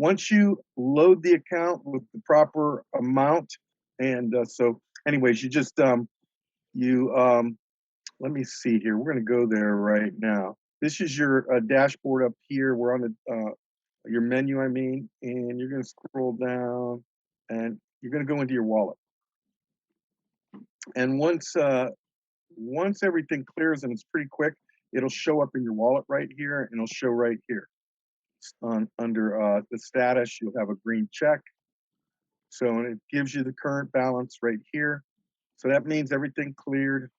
once you load the account with the proper amount, and so anyways, you just let me see here. We're going to go there right now. This is your dashboard up here. We're on the your menu, I mean, and you're going to scroll down, and you're going to go into your wallet. And once everything clears, and it's pretty quick, it'll show up in your wallet right here, and it'll show right here under the status. You'll have a green check. So, and it gives you the current balance right here. So that means everything cleared.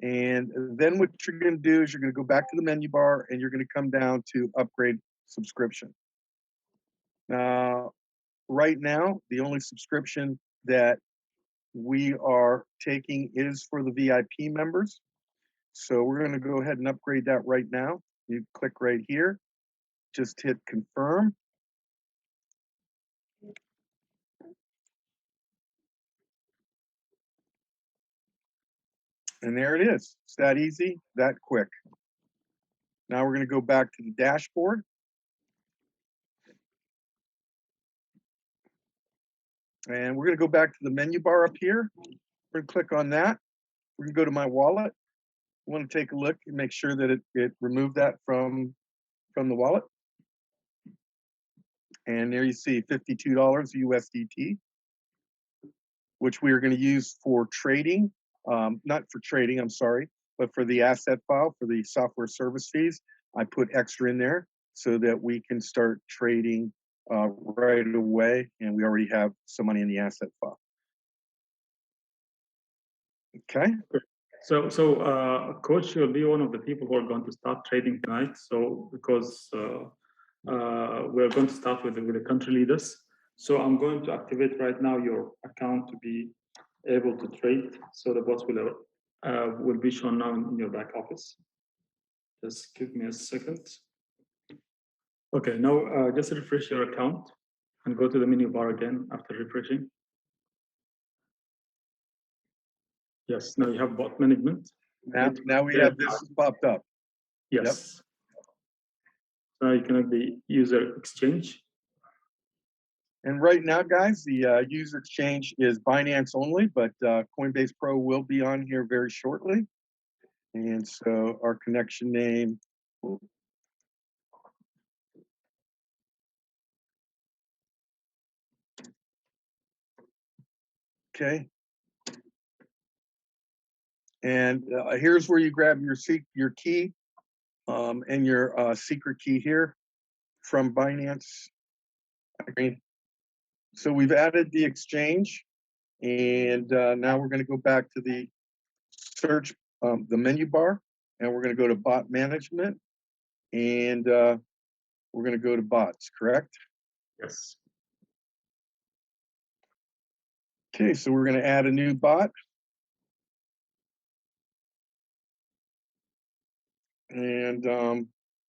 And then what you're going to do is you're going to go back to the menu bar, and you're going to come down to upgrade subscription. Now, right now, the only subscription that we are taking is for the VIP members. So we're going to go ahead and upgrade that right now. You click right here, just hit confirm. And there it is. It's that easy, that quick. Now we're going to go back to the dashboard. And we're going to go back to the menu bar up here. We're going to click on that. We're going to go to my wallet. I want to take a look and make sure that it removed that from the wallet. And there you see $52 USDT, which we are going to use for trading. Not for trading, I'm sorry, but for the asset file, for the software service fees. I put extra in there so that we can start trading right away, and we already have some money in the asset file. Okay. So, Coach, you'll be one of the people who are going to start trading tonight. So, because we're going to start with the country leaders. So, I'm going to activate right now your account to be able to trade. So the bots will be shown now in your back office. Just give me a second. Okay, now just refresh your account and go to the menu bar again after refreshing. Yes, now you have bot management. Now we have this popped up. Yes. Yep. So now you connect the user exchange. And right now, guys, the user exchange is Binance only, but Coinbase Pro will be on here very shortly. And so our connection name. Okay. And here's where you grab your key and your secret key here from Binance. So we've added the exchange, and now we're going to go back to the search, the menu bar, and we're going to go to bot management, and we're going to go to bots, correct? Yes. Okay, so we're going to add a new bot. And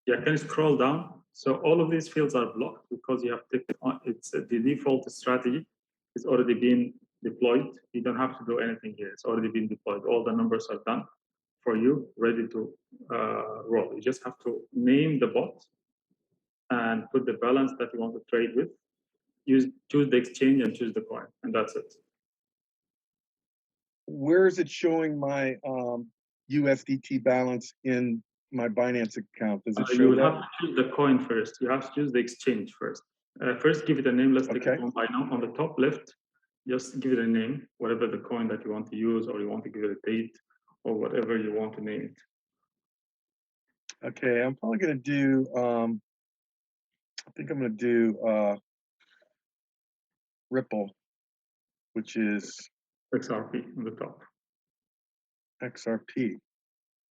yeah, can you scroll down? So all of these fields are blocked because you have ticked on, it's the default strategy is already been deployed. You don't have to do anything here. It's already been deployed. All the numbers are done for you, ready to roll. You just have to name the bot and put the balance that you want to trade with. Choose the exchange and choose the coin, and that's it. Where is it showing my USDT balance in my Binance account? Does it show you will that? have to choose the coin first. You have to choose the exchange first. First, give it a name. Let's take it one by now. On the top left, just give it a name, whatever the coin that you want to use, or you want to give it a date, or whatever you want to name it. Okay, I'm probably going to do, I think I'm going to do Ripple, which is XRP on the top. XRP.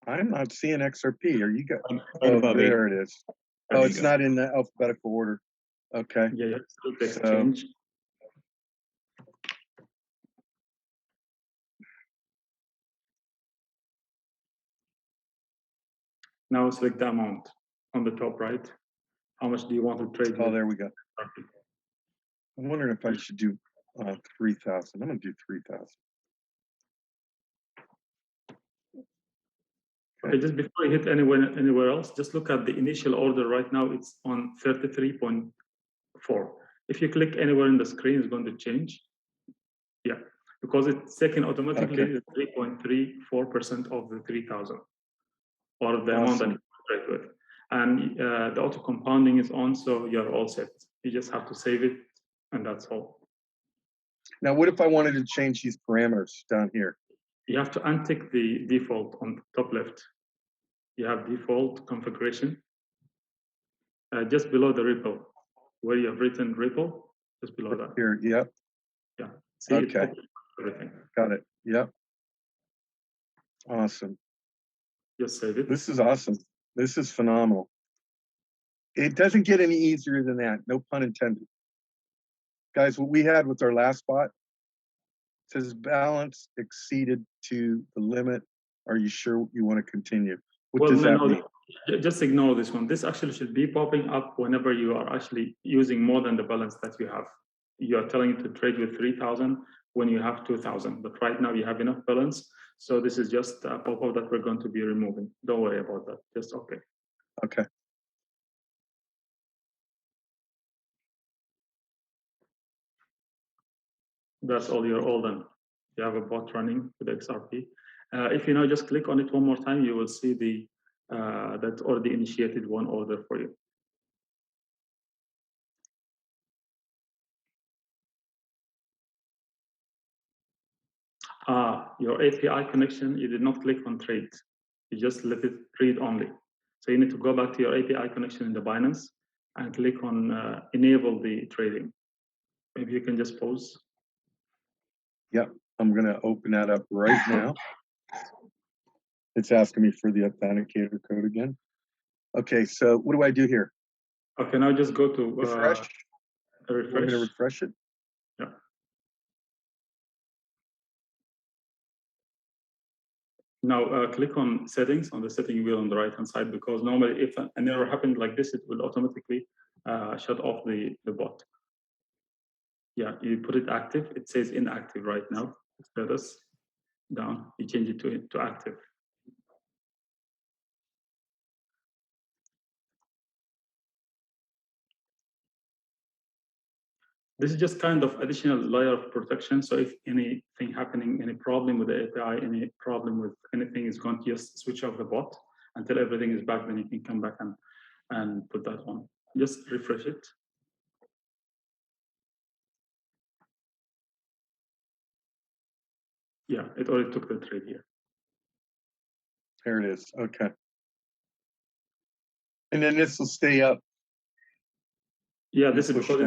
I'm not seeing XRP. Are you guys? Oh, there it is. Oh, it's not in the alphabetical order. Okay. Yeah, the exchange. Now select the amount on the top right. How much do you want to trade? Oh, there we go. I'm wondering if I should do 3,000. I'm going to do 3,000. Okay, just before you hit anywhere else, just look at the initial order right now. It's on 33.5 4. If you click anywhere in the screen, it's going to change. Yeah, because it's taken automatically 3.34% of the 3,000 or the amount that you trade with. And the auto compounding is on, so you're all set. You just have to save it, and that's all. Now, what if I wanted to change these parameters down here? You have to untick the default on the top left. You have default configuration. Just below the repo, where you have written repo, just below that. Here, yep. Yeah. See, Okay. Everything. Got it. Yep. Awesome. Just save it. This is awesome. This is phenomenal. It doesn't get any easier than that. No pun intended. Guys, what we had with our last bot says balance exceeded to the limit. Are you sure you want to continue? What does that mean? Just ignore this one. This actually should be popping up whenever you are actually using more than the balance that you have. You are telling it to trade with 3,000 when you have 2,000, but right now you have enough balance. So this is just a pop-up that we're going to be removing. Don't worry about that. Just okay. Okay. That's all. You're all done. You have a bot running with XRP. If you now just click on it one more time, you will see the that's already initiated one order for you. Your API connection, you did not click on trade. You just let it read only. So you need to go back to your API connection in the Binance and click on enable the trading. Maybe you can just pause. Yep, I'm going to open that up right now. It's asking me for the authenticator code again. Okay, so what do I do here? Okay, now just go to refresh. refresh. I'm going to refresh it. Yeah. Now click on settings on the setting wheel on the right hand side, because normally if an error happens like this, it will automatically shut off the bot. Yeah, you put it active. It says inactive right now. Status down. You change it to active. This is just kind of additional layer of protection. So if anything happening, any problem with the API, any problem with anything, is going to just switch off the bot until everything is back. Then you can come back and put that on. Just refresh it. Yeah, it already took the trade here. There it is. Okay. And then this will stay up. Yeah, this is because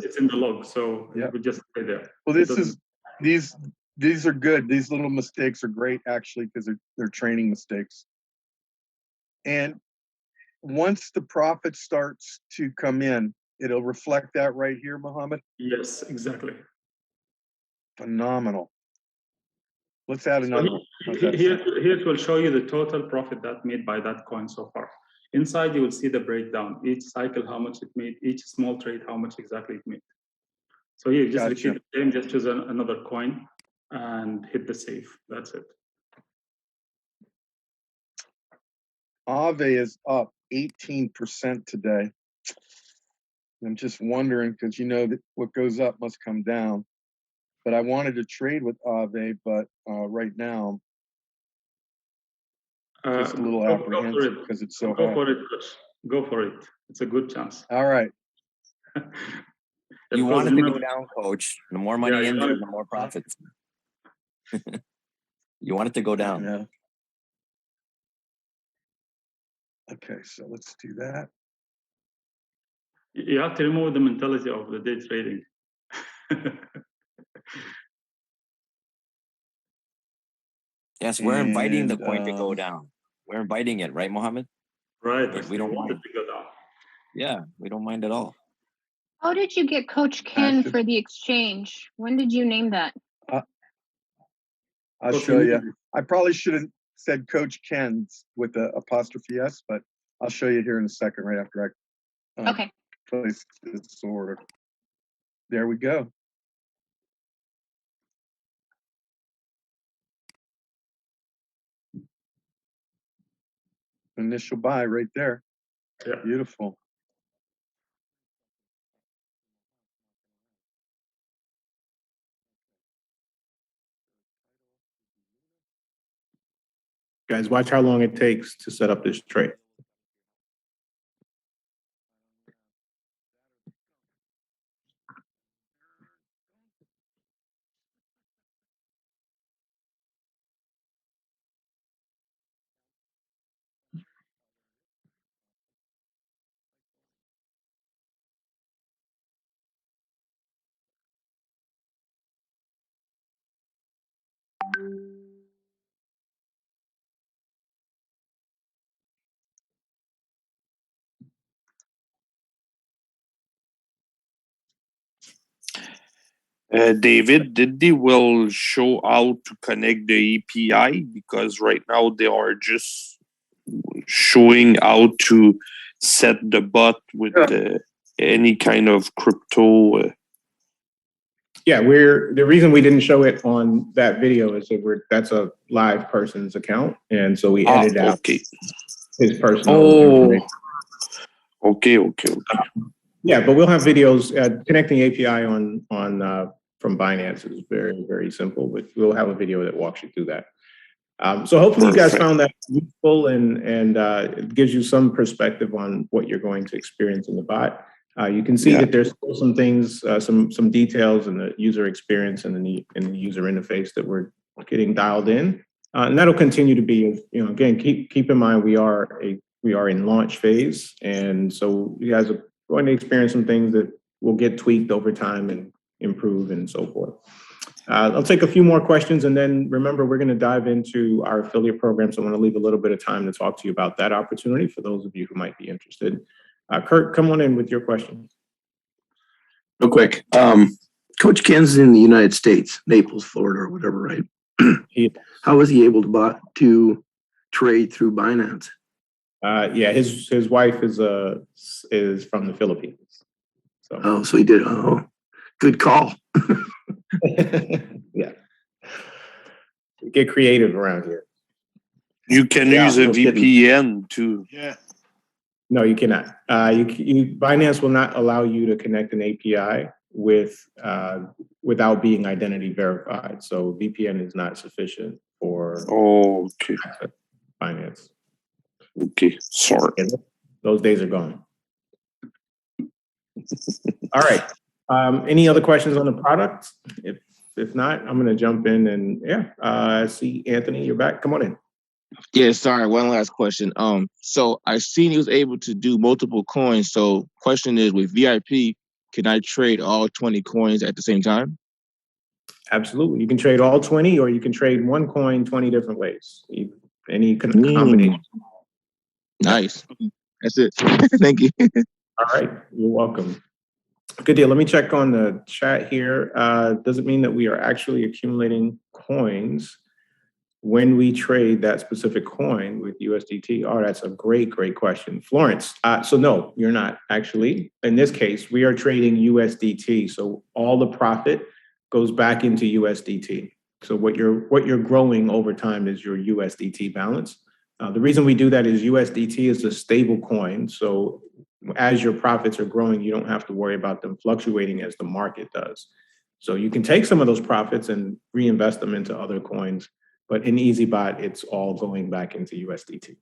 it's in the log, so yeah, it would just stay there. Well, these are good. These little mistakes are great, actually, because they're training mistakes. And once the profit starts to come in, it'll reflect that right here, Mohammed? Yes, exactly. Phenomenal. Let's add another one. Here it will show you the total profit that made by that coin so far. Inside, you will see the breakdown. Each cycle, how much it made. Each small trade, how much exactly it made. So here, just repeat the same. Just choose another coin and hit the save. That's it. Aave is up 18% today. I'm just wondering, because you know that what goes up must come down. But I wanted to trade with Aave, but right now, just a little apprehensive because it's so high. Go for it, Coach. Go for it. It's a good chance. All right. You want it to go down, Coach. The more money in there, the more profits. You want it to go down. Yeah. Okay, so let's do that. You have to remove the mentality of the day trading. Yes, we're inviting the coin to go down. We're inviting it, right, Mohammed? Right. We don't want it to go down. Yeah, we don't mind at all. How did you get Coach Ken for the exchange? When did you name that? I'll show you. I probably should have said Coach Ken's with the apostrophe S, but I'll show you here in a second, right after I okay. place this order. There we go. Initial buy right there. Yeah. Beautiful. Guys, watch how long it takes to set up this trade. David, did they will show how to connect the API? Because right now they are just showing how to set the bot with any kind of crypto. Yeah, the reason we didn't show it on that video is that that's a live person's account, and so we edited out his personal information. Okay. Yeah, but we'll have videos connecting API on from Binance is very, very simple, but we'll have a video that walks you through that. So hopefully you guys found that useful and it gives you some perspective on what you're going to experience in the bot. You can see that there's still some things, some details in the user experience and in the user interface that we're getting dialed in, and that'll continue to be. Again, keep in mind we are in launch phase, and so you guys are going to experience some things that will get tweaked over time and improve and so forth. I'll take a few more questions, and then remember, we're going to dive into our affiliate program. So I want to leave a little bit of time to talk to you about that opportunity for those of you who might be interested. Kurt, come on in with your question. Real quick. Coach Ken's in the United States, Naples, Florida, or whatever, right? How was he able to trade through Binance? Yeah, his wife is from the Philippines. So he did. Oh, good call. Yeah. Get creative around here. You can use a VPN too. Yeah. No, you cannot. Binance will not allow you to connect an API without being identity verified. So VPN is not sufficient for Binance. Okay, sorry. Those days are gone. All right. Any other questions on the product? If not, I'm going to jump in and I see Anthony, you're back. Come on in. Yeah, sorry. One last question. So I seen he was able to do multiple coins. So question is, with VIP, can I trade all 20 coins at the same time? Absolutely. You can trade all 20, or you can trade one coin 20 different ways. Any combination. Nice. That's it. Thank you. All right. You're welcome. Good deal. Let me check on the chat here. Does it mean that we are actually accumulating coins when we trade that specific coin with USDT? Oh, that's a great question. Florence, so no, you're not actually. In this case, we are trading USDT. So all the profit goes back into USDT. So what you're growing over time is your USDT balance. The reason we do that is USDT is a stable coin. So as your profits are growing, you don't have to worry about them fluctuating as the market does. So you can take some of those profits and reinvest them into other coins. But in EazyBot, it's all going back into USDT.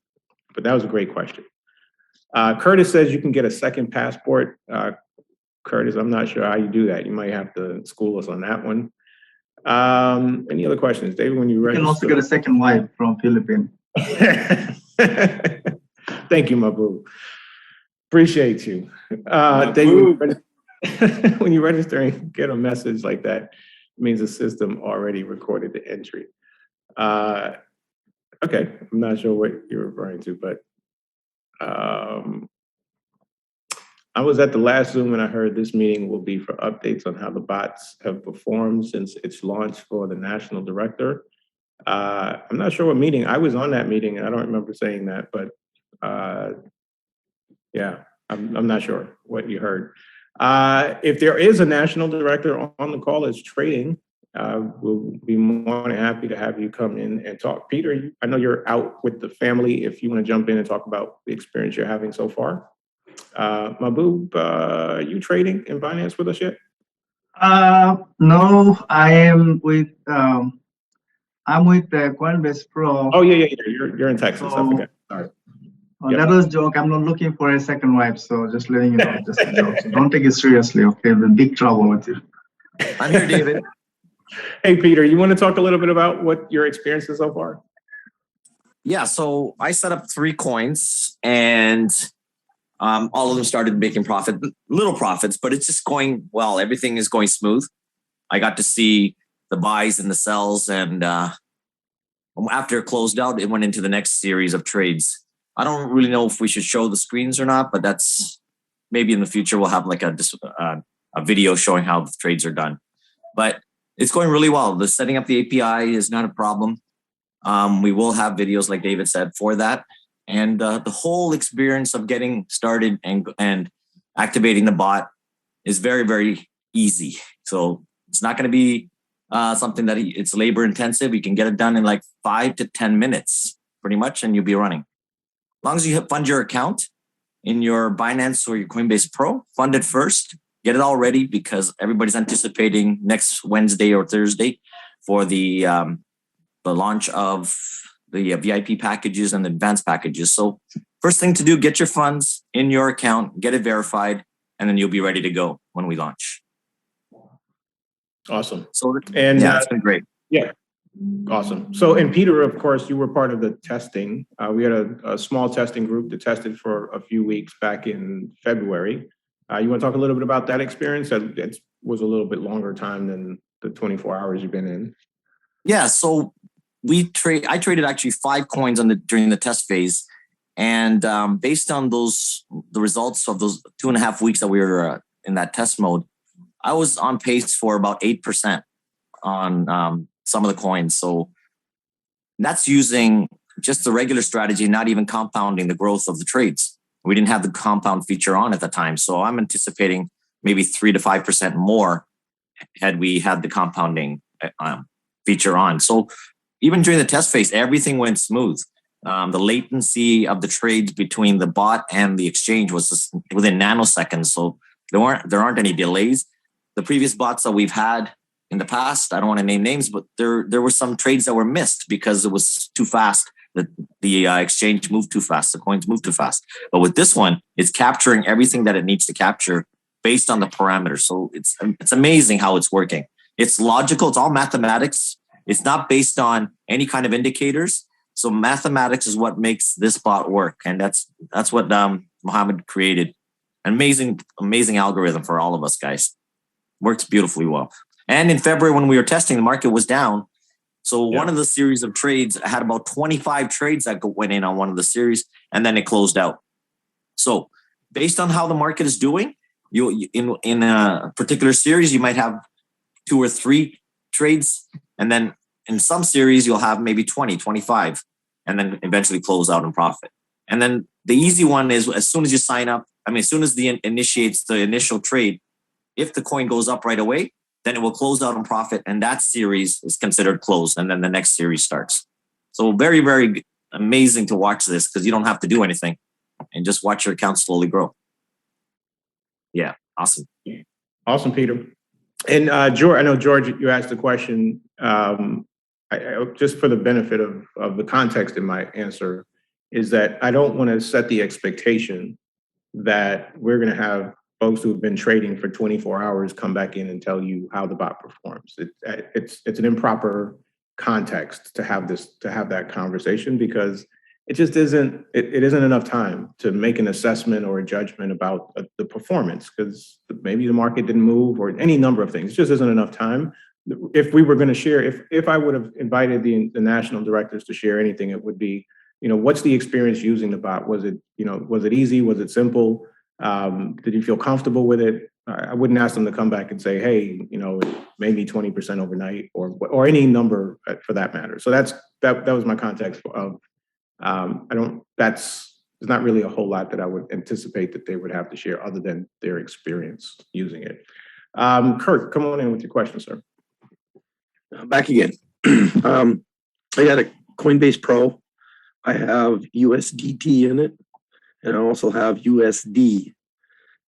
But that was a great question. Curtis says you can get a second passport. Curtis, I'm not sure how you do that. You might have to school us on that one. Any other questions? David, when you register. You can also get a second wife from Philippines. Thank you, my boo. Appreciate you. David, when you register and get a message like that, it means the system already recorded the entry. Okay, I'm not sure what you're referring to, but I was at the last Zoom and I heard this meeting will be for updates on how the bots have performed since its launch for the national director. I'm not sure what meeting. I was on that meeting and I don't remember saying that, but yeah, I'm not sure what you heard. If there is a national director on the call that's trading, we'll be more than happy to have you come in and talk. Peter, I know you're out with the family. If you want to jump in and talk about the experience you're having so far. Mahboob, are you trading in Binance with us yet? No, I am with I'm with Coinbase Pro. Oh yeah. You're in Texas. I So- forgot. Sorry. Yep. That was a joke. I'm not looking for a second wife, so just letting you know, just a joke. So don't take it seriously, okay? We're in big trouble with you. I'm here, David. Hey, Peter, you want to talk a little bit about what your experience is so far? Yeah, so I set up 3 coins and all of them started making little profits, but it's just going well. Everything is going smooth. I got to see the buys and the sells, and after it closed out, it went into the next series of trades. I don't really know if we should show the screens or not, but that's maybe in the future we'll have like a video showing how the trades are done. But it's going really well. The setting up the API is not a problem. We will have videos, like David said, for that. And the whole experience of getting started and activating the bot is very, very easy. So it's not going to be something that it's labor intensive. You can get it done in like 5 to 10 minutes, pretty much, and you'll be running. As long as you fund your account in your Binance or your Coinbase Pro, fund it first, get it all ready, because everybody's anticipating next Wednesday or Thursday for the launch of the VIP packages and the advanced packages. So first thing to do, get your funds in your account, get it verified, and then you'll be ready to go when we launch. Awesome. So And yeah, it's been great. Yeah. Awesome. So, and Peter, of course, you were part of the testing. We had a small testing group that tested for a few weeks back in February. You want to talk a little bit about that experience? It was a little bit longer time than the 24 hours you've been in. Yeah. So I traded actually 5 coins during the test phase, and based on the results of those 2.5 weeks that we were in that test mode, I was on pace for about 8% on some of the coins. So that's using just the regular strategy, not even compounding the growth of the trades. We didn't have the compound feature on at the time. So I'm anticipating maybe 3 to 5% more had we had the compounding feature on. So even during the test phase, everything went smooth. The latency of the trades between the bot and the exchange was just within nanoseconds. So there aren't any delays. The previous bots that we've had in the past, I don't want to name names, but there were some trades that were missed because it was too fast. The exchange moved too fast. The coins moved too fast. But with this one, it's capturing everything that it needs to capture based on the parameters. So it's amazing how it's working. It's logical. It's all mathematics. It's not based on any kind of indicators. So mathematics is what makes this bot work. And that's what Mohammed created. An amazing algorithm for all of us, guys. Works beautifully well. And in February, when we were testing, the market was down. So one of the series of trades had about 25 trades that went in on one of the series, and then it closed out. So based on how the market is doing, you in a particular series, you might have 2 or 3 trades, and then in some series, you'll have maybe 20, 25, and then eventually close out in profit. And then the easy one is as soon as you sign up, as soon as the initiates the initial trade, if the coin goes up right away, then it will close out in profit, and that series is considered closed, and then the next series starts. So very, very amazing to watch this, because you don't have to do anything and just watch your account slowly grow. Yeah, awesome. Awesome, Peter. And George, I know, George, you asked a question. Just for the benefit of the context in my answer, is that I don't want to set the expectation that we're going to have folks who have been trading for 24 hours come back in and tell you how the bot performs. It's an improper context to have that conversation, because it just isn't enough time to make an assessment or a judgment about the performance, because maybe the market didn't move or any number of things. It just isn't enough time. If we were going to share, if I would have invited the national directors to share anything, it would be, what's the experience using the bot? Was it easy? Was it simple? Did you feel comfortable with it? I wouldn't ask them to come back and say, hey, it made me 20% overnight, or any number for that matter. So that was my context of, there's not really a whole lot that I would anticipate that they would have to share other than their experience using it. Kurt, come on in with your question, sir. Back again. I got a Coinbase Pro. I have USDT in it, and I also have USD.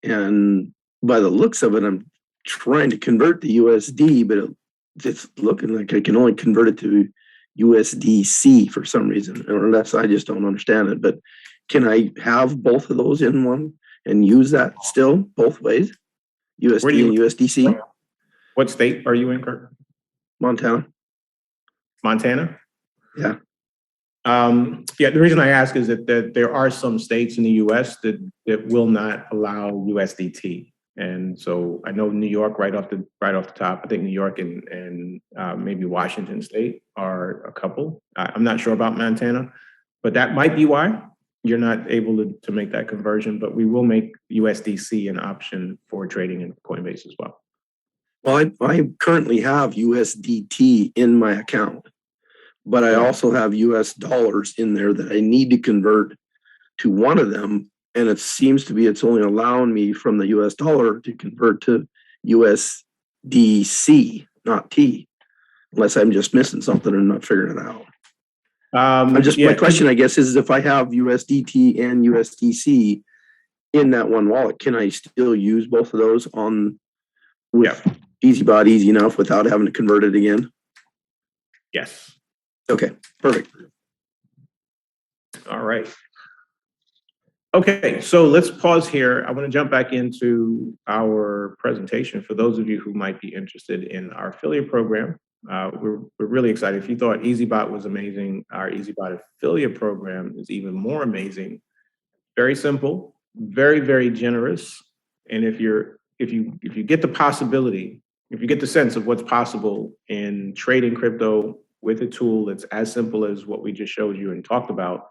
And by the looks of it, I'm trying to convert the USD, but it's looking like I can only convert it to USDC for some reason, unless I just don't understand it. But can I have both of those in one and use that still both ways? USD and USDC? What state are you in, Kirk? Montana. Montana? Yeah. Yeah, the reason I ask is that there are some states in the US that will not allow USDT. And so I know New York right off the top. I think New York and maybe Washington State are a couple. I'm not sure about Montana, but that might be why you're not able to make that conversion. But we will make USDC an option for trading in Coinbase as well. Well, I currently have USDT in my account, but I also have US dollars in there that I need to convert to one of them. And it seems to be it's only allowing me from the US dollar to convert to USDC, not T, unless I'm just missing something and not figuring it out. My question, I guess, is if I have USDT and USDC in that one wallet, can I still use both of those with EazyBot easy enough without having to convert it again? Yes. Okay, perfect. All right. Okay, so let's pause here. I want to jump back into our presentation for those of you who might be interested in our affiliate program. We're really excited. If you thought EazyBot was amazing, our EazyBot affiliate program is even more amazing. Very simple, very, very generous. And if you get the possibility, if you get the sense of what's possible in trading crypto with a tool that's as simple as what we just showed you and talked about,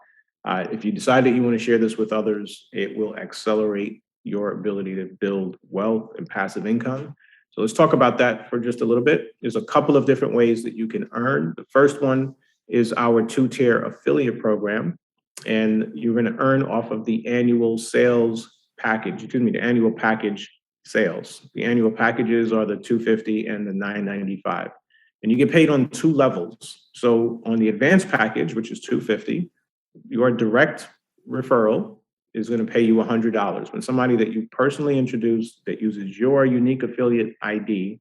if you decide that you want to share this with others, it will accelerate your ability to build wealth and passive income. So let's talk about that for just a little bit. There's a couple of different ways that you can earn. The first one is our 2-tier affiliate program, and you're going to earn off of the annual sales package, the annual package sales. The annual packages are the $250 and the $995. And you get paid on 2 levels. So on the advanced package, which is $250, your direct referral is going to pay you $100. When somebody that you personally introduce that uses your unique affiliate ID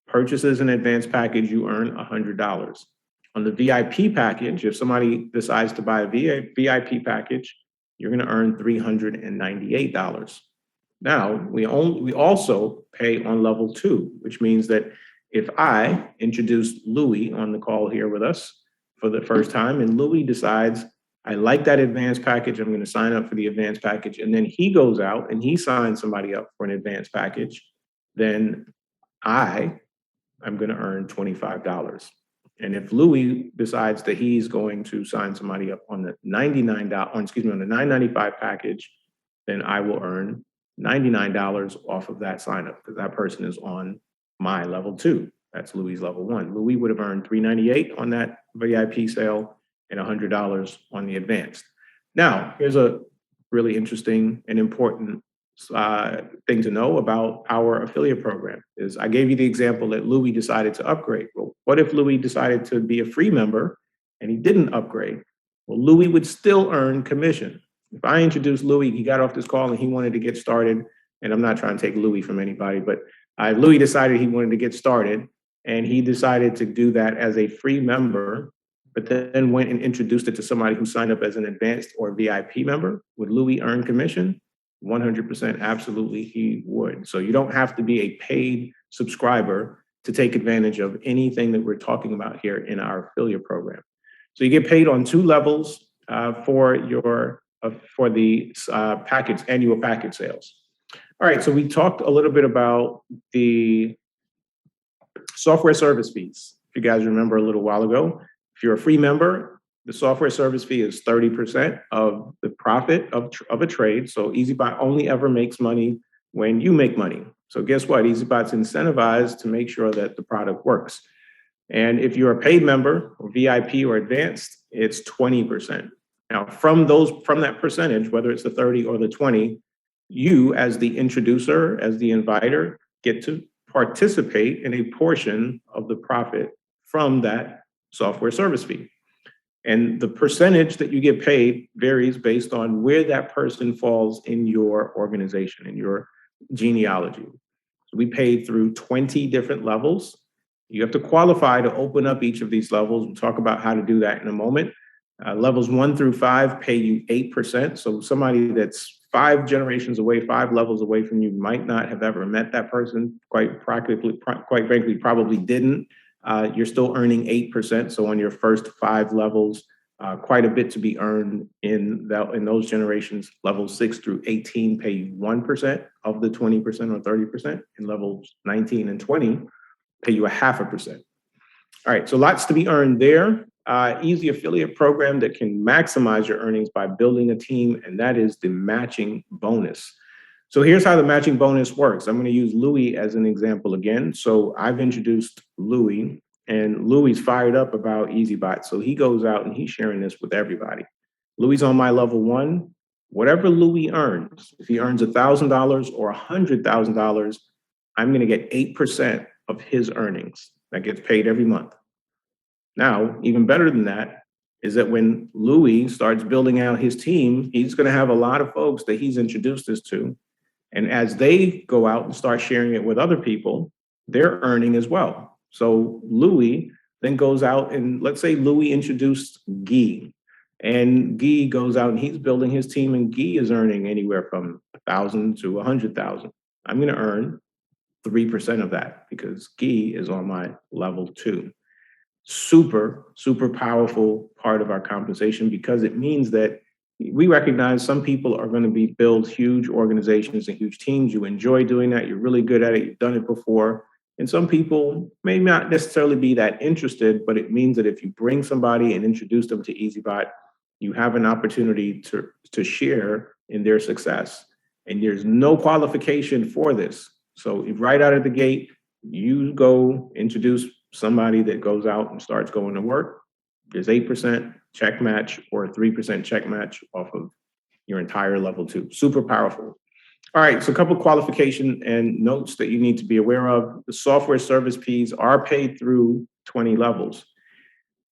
purchases an advanced package, you earn $100. On the VIP package, if somebody decides to buy a VIP package, you're going to earn $398. Now, we also pay on level 2, which means that if I introduce Louis on the call here with us for the first time, and Louis decides, I like that advanced package, I'm going to sign up for the advanced package, and then he goes out and he signs somebody up for an advanced package, then I'm going to earn $25. And if Louis decides that he's going to sign somebody up on the on the $995 package, then I will earn $99 off of that sign up because that person is on my level 2. That's Louis' level 1. Louis would have earned $398 on that VIP sale and $100 on the advanced. Now, here's a really interesting and important thing to know about our affiliate program is I gave you the example that Louis decided to upgrade. Well, what if Louis decided to be a free member and he didn't upgrade? Well, Louis would still earn commission. If I introduced Louis, he got off this call and he wanted to get started, and I'm not trying to take Louis from anybody, but Louis decided he wanted to get started and he decided to do that as a free member, but then went and introduced it to somebody who signed up as an advanced or VIP member. Would Louis earn commission? 100% absolutely he would. So you don't have to be a paid subscriber to take advantage of anything that we're talking about here in our affiliate program. So you get paid on 2 levels for the annual package sales. All right, so we talked a little bit about the software service fees. If you guys remember a little while ago, if you're a free member, the software service fee is 30% of the profit of a trade. So EazyBot only ever makes money when you make money. So guess what? EazyBot's incentivized to make sure that the product works. And if you're a paid member or VIP or advanced, it's 20%. Now, from that percentage, whether it's the 30 or the 20, you as the introducer, as the inviter, get to participate in a portion of the profit from that software service fee. And the percentage that you get paid varies based on where that person falls in your organization, in your genealogy. So we paid through 20 different levels. You have to qualify to open up each of these levels. We'll talk about how to do that in a moment. Levels 1 through 5 pay you 8%. So somebody that's 5 generations away, 5 levels away from you might not have ever met that person. Quite frankly, probably didn't. You're still earning 8%. So on your first 5 levels, quite a bit to be earned in those generations. Levels 6 through 18 pay you 1% of the 20% or 30%, and levels 19 and 20 pay you 0.5%. All right, so lots to be earned there. Easy affiliate program that can maximize your earnings by building a team, and that is the matching bonus. So here's how the matching bonus works. I'm going to use Louis as an example again. So I've introduced Louis, and Louis fired up about EazyBot. So he goes out and he's sharing this with everybody. Louis on my level 1. Whatever Louis earns, if he earns $1,000 or $100,000, I'm going to get 8% of his earnings. That gets paid every month. Now, even better than that is that when Louis starts building out his team, he's going to have a lot of folks that he's introduced this to. And as they go out and start sharing it with other people, they're earning as well. So Louis then goes out and let's say Louis introduced Guy, and Guy goes out and he's building his team, and Guy is earning anywhere from 1,000 to 100,000. I'm going to earn 3% of that because Guy is on my level 2. Super, super powerful part of our compensation because it means that we recognize some people are going to build huge organizations and huge teams. You enjoy doing that. You're really good at it. You've done it before. And some people may not necessarily be that interested, but it means that if you bring somebody and introduce them to EazyBot, you have an opportunity to share in their success. And there's no qualification for this. So right out of the gate, you go introduce somebody that goes out and starts going to work. There's 8% check match or 3% check match off of your entire level 2. Super powerful. All right, so a couple of qualification and notes that you need to be aware of. The software service fees are paid through 20 levels.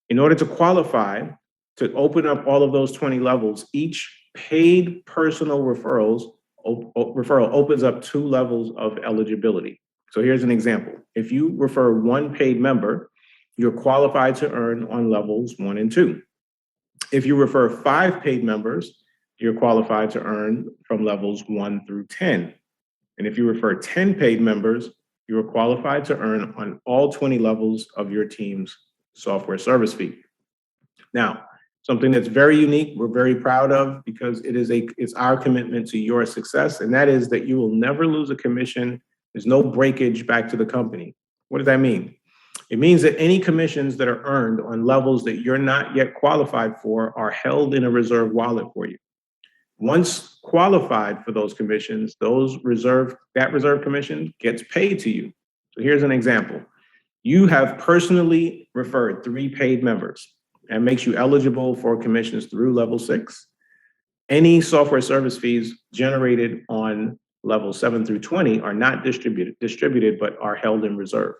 In order to qualify to open up all of those 20 levels, each paid personal referral opens up 2 levels of eligibility. So here's an example. If you refer 1 paid member, you're qualified to earn on levels 1 and 2. If you refer 5 paid members, you're qualified to earn from levels 1 through 10. And if you refer 10 paid members, you are qualified to earn on all 20 levels of your team's software service fee. Now, something that's very unique, we're very proud of because it's our commitment to your success, and that is that you will never lose a commission. There's no breakage back to the company. What does that mean? It means that any commissions that are earned on levels that you're not yet qualified for are held in a reserve wallet for you. Once qualified for those commissions, that reserve commission gets paid to you. So here's an example. You have personally referred 3 paid members and makes you eligible for commissions through level 6. Any software service fees generated on levels 7 through 20 are not distributed, but are held in reserve.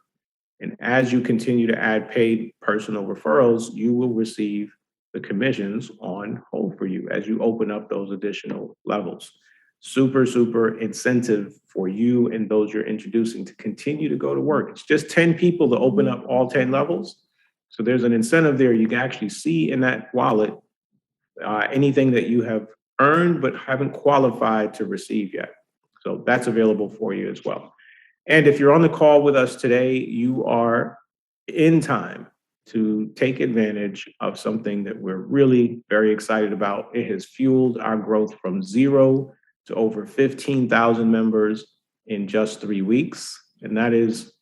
And as you continue to add paid personal referrals, you will receive the commissions on hold for you as you open up those additional levels. Super, super incentive for you and those you're introducing to continue to go to work. It's just 10 people to open up all 10 levels. So there's an incentive there. You can actually see in that wallet anything that you have earned but haven't qualified to receive yet. So that's available for you as well. And if you're on the call with us today, you are in time to take advantage of something that we're really very excited about. It has fueled our growth from 0 to over 15,000 members in just 3 weeks. And that is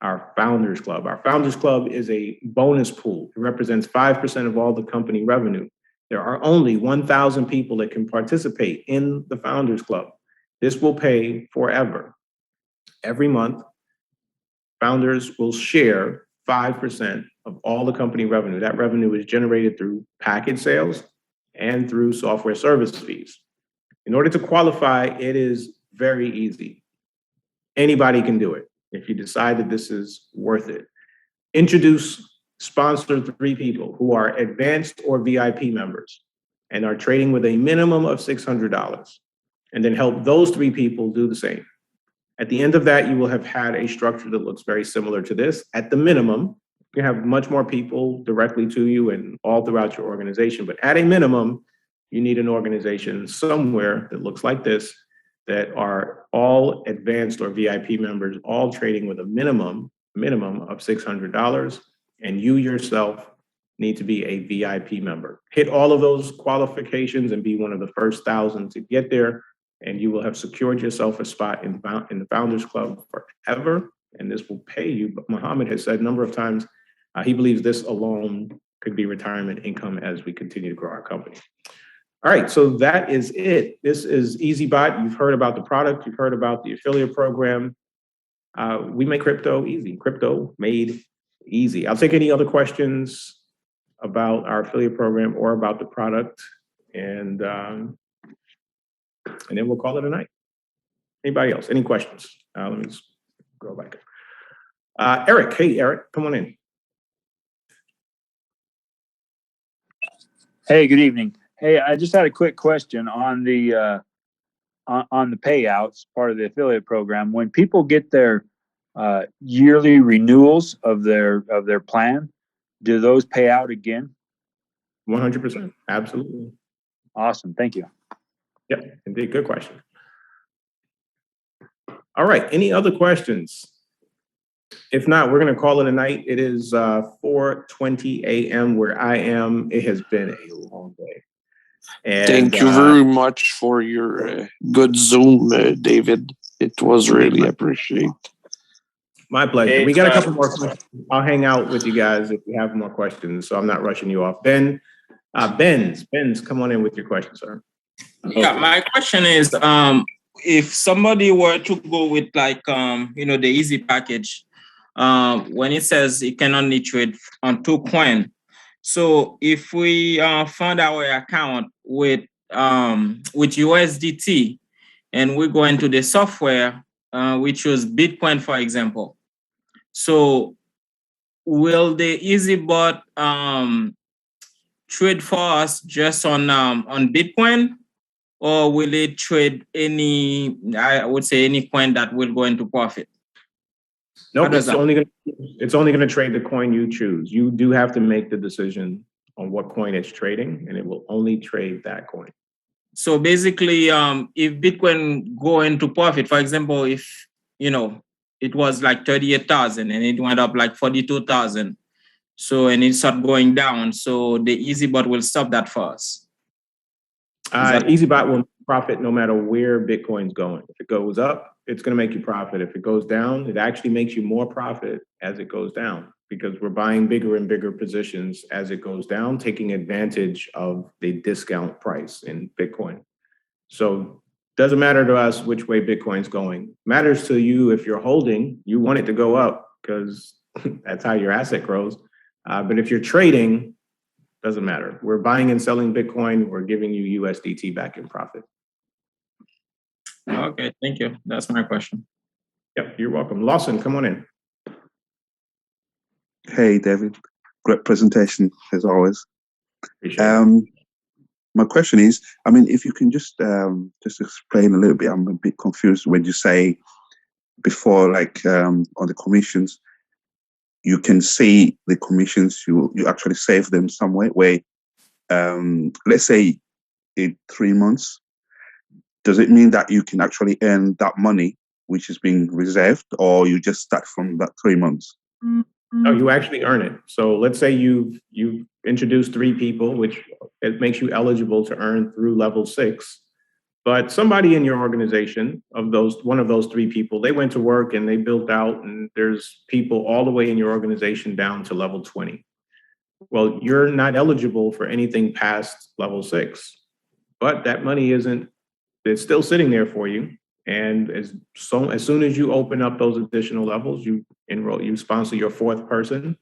our Founders Club. Our Founders Club is a bonus pool. It represents 5% of all the company revenue. There are only 1,000 people that can participate in the Founders Club. This will pay forever. Every month, founders will share 5% of all the company revenue. That revenue is generated through package sales and through software service fees. In order to qualify, it is very easy. Anybody can do it if you decide that this is worth it. Sponsor 3 people who are advanced or VIP members and are trading with a minimum of $600, and then help those 3 people do the same. At the end of that, you will have had a structure that looks very similar to this. At the minimum, you have much more people directly to you and all throughout your organization. But at a minimum, you need an organization somewhere that looks like this, that are all advanced or VIP members, all trading with a minimum of $600. And you yourself need to be a VIP member. Hit all of those qualifications and be one of the first 1,000 to get there. And you will have secured yourself a spot in the Founders Club forever. And this will pay you. But Muhammad has said a number of times, he believes this alone could be retirement income as we continue to grow our company. All right, so that is it. This is EazyBot. You've heard about the product. You've heard about the affiliate program. We make crypto easy. Crypto made easy. I'll take any other questions about our affiliate program or about the product, and then we'll call it a night. Anybody else? Any questions? Let me just go back. Eric, hey, Eric, come on in. Hey, good evening. Hey, I just had a quick question on the payouts, part of the affiliate program. When people get their yearly renewals of their plan, do those pay out again? 100%, absolutely. Awesome, thank you. Yep, indeed, good question. All right, any other questions? If not, we're going to call it a night. It is 4:20 a.m. where I am. It has been a long day. And, thank you very much for your good Zoom, David. It was really appreciated. My pleasure. We got a couple more questions. I'll hang out with you guys if you have more questions, so I'm not rushing you off. Ben, Ben's, come on in with your question, sir. Yeah, my question is, if somebody were to go with like, the Eazy package, when it says it can only trade on 2 coins. So if we fund our account with USDT and we go into the software, we choose Bitcoin, for example. So will the EazyBot trade for us just on Bitcoin, or will it trade any, I would say, any coin that will go into profit? Nope, it's only going to trade the coin you choose. You do have to make the decision on what coin it's trading, and it will only trade that coin. So basically, if Bitcoin go into profit, for example, if it was like 38,000 and it went up like 42,000, so and it start going down, so the EazyBot will stop that for us. EazyBot will profit no matter where Bitcoin's going. If it goes up, it's going to make you profit. If it goes down, it actually makes you more profit as it goes down, because we're buying bigger and bigger positions as it goes down, taking advantage of the discount price in Bitcoin. So it doesn't matter to us which way Bitcoin's going. It matters to you if you're holding, you want it to go up because that's how your asset grows. But if you're trading, doesn't matter. We're buying and selling Bitcoin. We're giving you USDT back in profit. Okay, thank you. That's my question. Yep, you're welcome. Lawson, come on in. Hey, David. Great presentation, as always. My question is, if you can just explain a little bit. I'm a bit confused when you say before, like on the commissions, you can see the commissions, you actually save them somewhere where, let's say in 3 months, does it mean that you can actually earn that money which is being reserved, or you just start from that 3 months? No, you actually earn it. So let's say you've introduced 3 people, which it makes you eligible to earn through level 6. But somebody in your organization one of those 3 people, they went to work and they built out, and there's people all the way in your organization down to level 20. Well, you're not eligible for anything past level 6, but that money it's still sitting there for you. And as soon as you open up those additional levels, you sponsor your 4th person,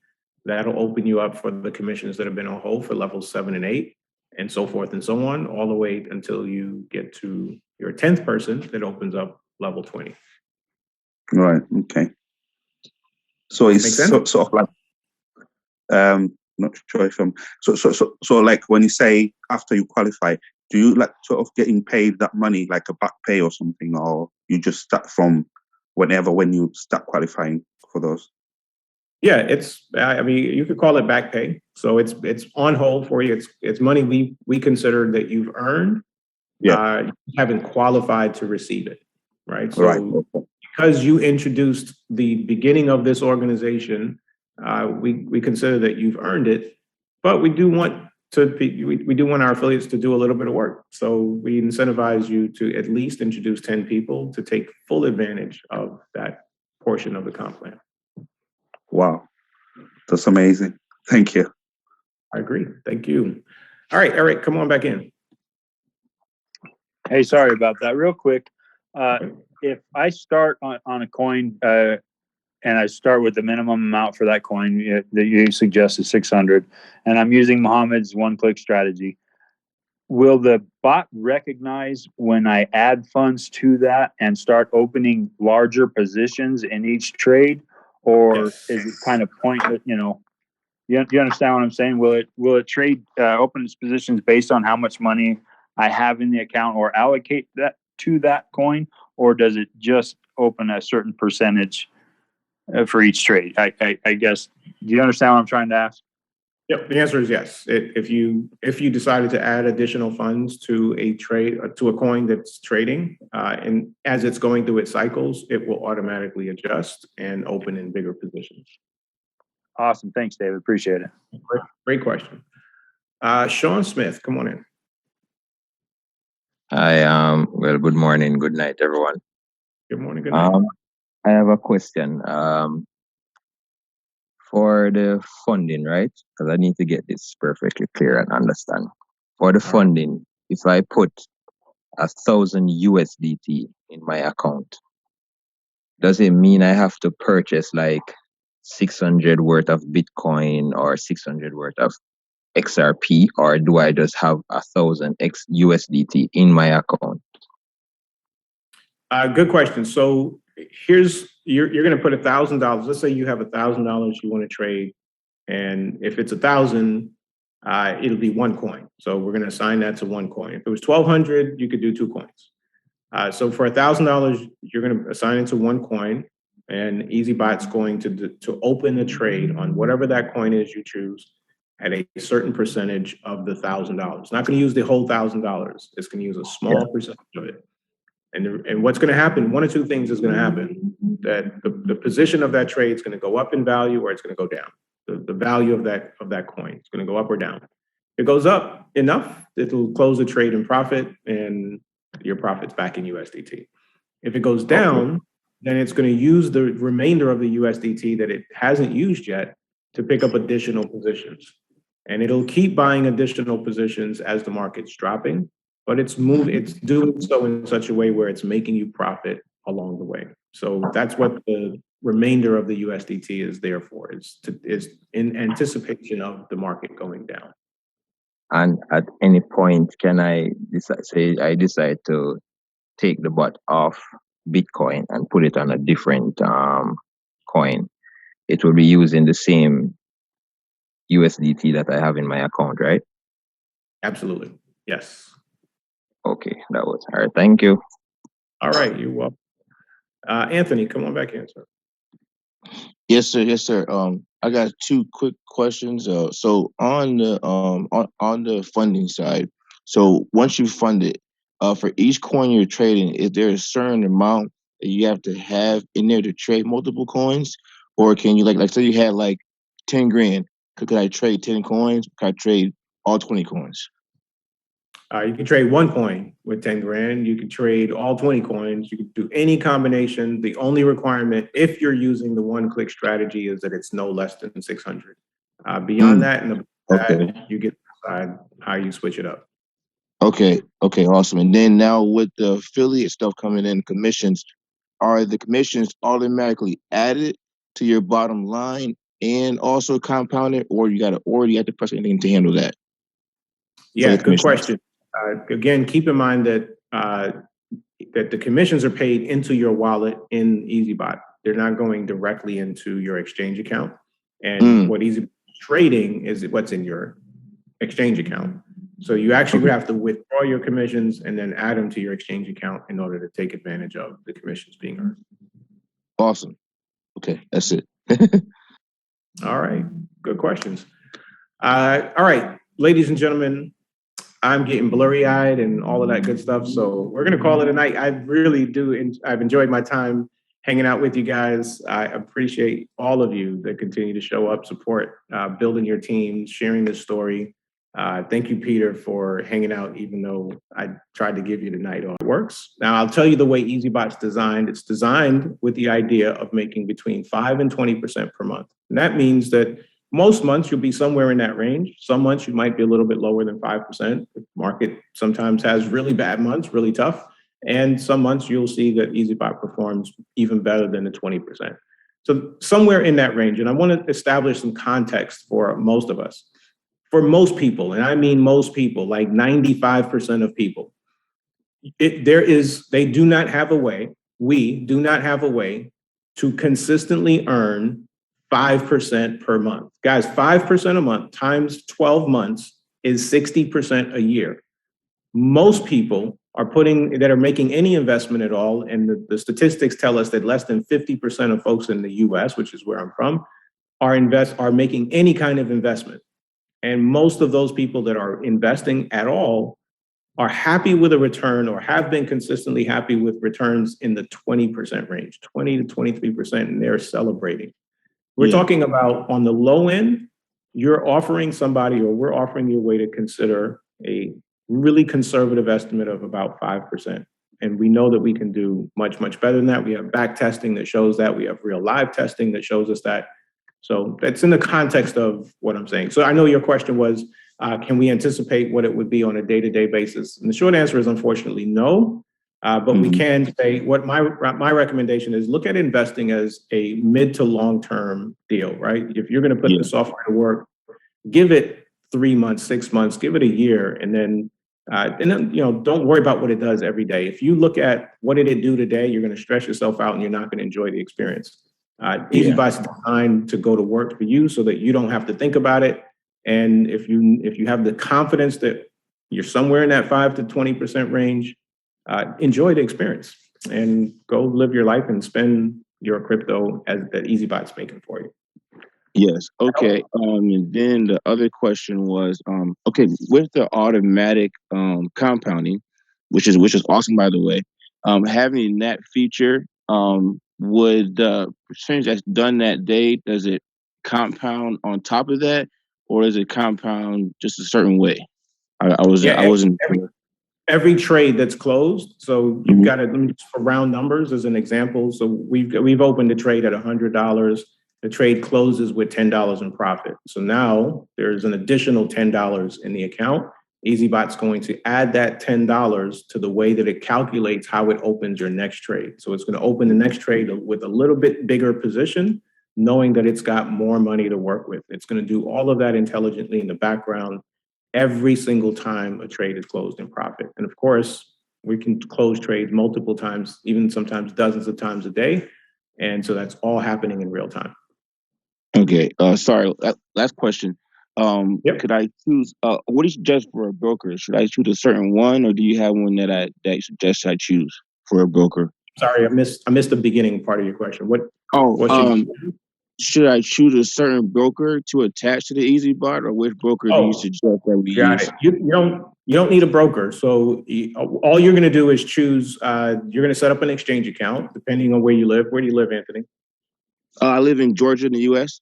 that'll open you up for the commissions that have been on hold for levels 7 and 8, and so forth and so on, all the way until you get to your 10th person that opens up level 20. Right. Okay. So it's sort of like, not sure if I'm so like when you say after you qualify, do you like sort of getting paid that money like a back pay or something, or you just start from when you start qualifying for those? Yeah, I mean, you could call it back pay. So it's on hold for you. It's money we consider that you've earned. Yeah. You haven't qualified to receive it, right? So Right. because you introduced the beginning of this organization, we consider that you've earned it, but we do want we do want our affiliates to do a little bit of work. So we incentivize you to at least introduce 10 people to take full advantage of that portion of the comp plan. Wow. That's amazing. Thank you. I agree. Thank you. All right, Eric, come on back in. Hey, sorry about that. Real quick, if I start on a coin and I start with the minimum amount for that coin that you suggested, 600, and I'm using Mohammed's one-click strategy, will the bot recognize when I add funds to that and start opening larger positions in each trade, or Yes. is it kind of pointless? You understand what I'm saying? Will it trade open its positions based on how much money I have in the account or allocate that to that coin, or does it just open a certain percentage for each trade? I guess. Do you understand what I'm trying to ask? Yep, the answer is yes. If you decided to add additional funds to a trade to a coin that's trading, and as it's going through its cycles, it will automatically adjust and open in bigger positions. Awesome, thanks, David. Appreciate it. Great question. Sean Smith, come on in. Hi, well, good morning, good night, everyone. Good morning, good night. I have a question. For the funding, right? Because I need to get this perfectly clear and understand. For the funding, if I put 1,000 USDT in my account, does it mean I have to purchase like 600 worth of Bitcoin or 600 worth of XRP, or do I just have 1,000 USDT in my account? Good question. So here's you're going to put $1,000. Let's say you have $1,000 you want to trade, and if it's 1,000, it'll be one coin. So we're going to assign that to one coin. If it was 1,200, you could do two coins. So for $1,000, you're going to assign it to one coin, and EazyBot's going to open the trade on whatever that coin is you choose at a certain percentage of the $1,000. It's not going to use the whole $1,000. It's going to use a small percentage of it. And what's going to happen, one or two things is going to happen. That the position of that trade is going to go up in value or it's going to go down. The value of that coin is going to go up or down. If it goes up enough, it'll close the trade in profit and your profit's back in USDT. If it goes down, then it's going to use the remainder of the USDT that it hasn't used yet to pick up additional positions. And it'll keep buying additional positions as the market's dropping. But it's doing so in such a way where it's making you profit along the way. So that's what the remainder of the USDT is there for, is in anticipation of the market going down. And at any point, can I decide to take the bot off Bitcoin and put it on a different coin? It will be using the same USDT that I have in my account, right? Absolutely. Yes. Okay, that was all right. Thank you. All right, you're welcome. Anthony, come on back in, sir. Yes, sir. Yes, sir. I got two quick questions. So on the funding side, so once you fund it, for each coin you're trading, is there a certain amount that you have to have in there to trade multiple coins, or can you like say you had like 10 grand? Could I trade 10 coins? Could I trade all 20 coins? You can trade one coin with 10 grand. You can trade all 20 coins. You can do any combination. The only requirement, if you're using the one-click strategy, is that it's no less than 600. Beyond that, and you get to decide how you switch it up. Okay. Okay. Awesome. And then now with the affiliate stuff coming in, commissions, are the commissions automatically added to your bottom line and also compounded, or you have to press anything to handle that? Yeah, good question. Again, keep in mind that that the commissions are paid into your wallet in EazyBot. They're not going directly into your exchange account. And what EazyBot is trading is what's in your exchange account. So you actually have to withdraw your commissions and then add them to your exchange account in order to take advantage of the commissions being earned. Awesome. Okay, that's it. All right, good questions. All right, ladies and gentlemen, I'm getting blurry-eyed and all of that good stuff, so we're gonna call it a night. I really do, I've enjoyed my time hanging out with you guys. I appreciate all of you that continue to show up, support, building your team, sharing this story. Thank you, Peter, for hanging out, even though I tried to give you the night off. It works. Now, I'll tell you the way EazyBot's designed. It's designed with the idea of making between 5 and 20% per month. And that means that most months you'll be somewhere in that range. Some months you might be a little bit lower than 5%. The market sometimes has really bad months, really tough. And some months you'll see that EazyBot performs even better than the 20%. So somewhere in that range. And I want to establish some context for most of us. For most people, and I mean most people, like 95% of people, they do not have a way, we do not have a way to consistently earn 5% per month. Guys, 5% a month times 12 months is 60% a year. Most people that are making any investment at all, and the statistics tell us that less than 50% of folks in the US, which is where I'm from, are making any kind of investment. And most of those people that are investing at all are happy with a return or have been consistently happy with returns in the 20% range, 20 to 23%, and they're celebrating. We're talking about on the low end, you're offering somebody, or we're offering you a way to consider a really conservative estimate of about 5%. And we know that we can do much, much better than that. We have back testing that shows that. We have real live testing that shows us that. So that's in the context of what I'm saying. So I know your question was, can we anticipate what it would be on a day-to-day basis? And the short answer is unfortunately no. But we can say what my recommendation is: look at investing as a mid to long-term deal, right? If you're going to put the software to work, give it 3 months, 6 months, give it a year, and then don't worry about what it does every day. If you look at what did it do today, you're going to stress yourself out and you're not going to enjoy the experience. EazyBot's designed to go to work for you so that you don't have to think about it. And if you have the confidence that you're somewhere in that 5 to 20% range, enjoy the experience and go live your life and spend your crypto that EazyBot's making for you. Yes. Okay. And then the other question was, okay, with the automatic compounding, which is awesome, by the way, having that feature, would the percentage that's done that day, does it compound on top of that, or does it compound just a certain way? I wasn't. Every trade that's closed. So you've got to, for round numbers as an example. So we've opened a trade at $100. The trade closes with $10 in profit. So now there's an additional $10 in the account. EazyBot's going to add that $10 to the way that it calculates how it opens your next trade. So it's going to open the next trade with a little bit bigger position, knowing that it's got more money to work with. It's going to do all of that intelligently in the background every single time a trade is closed in profit. And of course, we can close trades multiple times, even sometimes dozens of times a day. And so that's all happening in real time. Okay. Sorry. Last question. Could I choose? What is just for a broker? Should I choose a certain one, or do you have one that you suggest I choose for a broker? Sorry, I missed the beginning part of your question. Should I choose a certain broker to attach to the EazyBot, or which broker do you suggest that we use? You don't need a broker. So all you're going to do is choose. You're going to set up an exchange account depending on where you live. Where do you live, Anthony? I live in Georgia, in the U.S.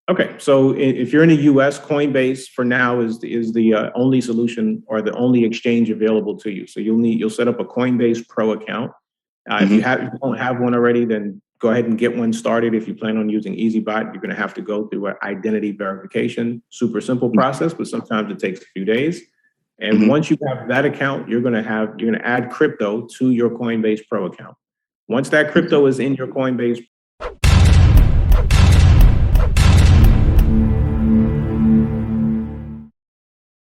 Okay, so if you're in the U.S., Coinbase for now is the only solution or the only exchange available to you. So you'll set up a Coinbase Pro account. If you don't have one already, then go ahead and get one started. If you plan on using EazyBot, you're going to have to go through an identity verification. Super simple process, but sometimes it takes a few days. And once you have that account, you're going to add crypto to your Coinbase Pro account. Once that crypto is in your Coinbase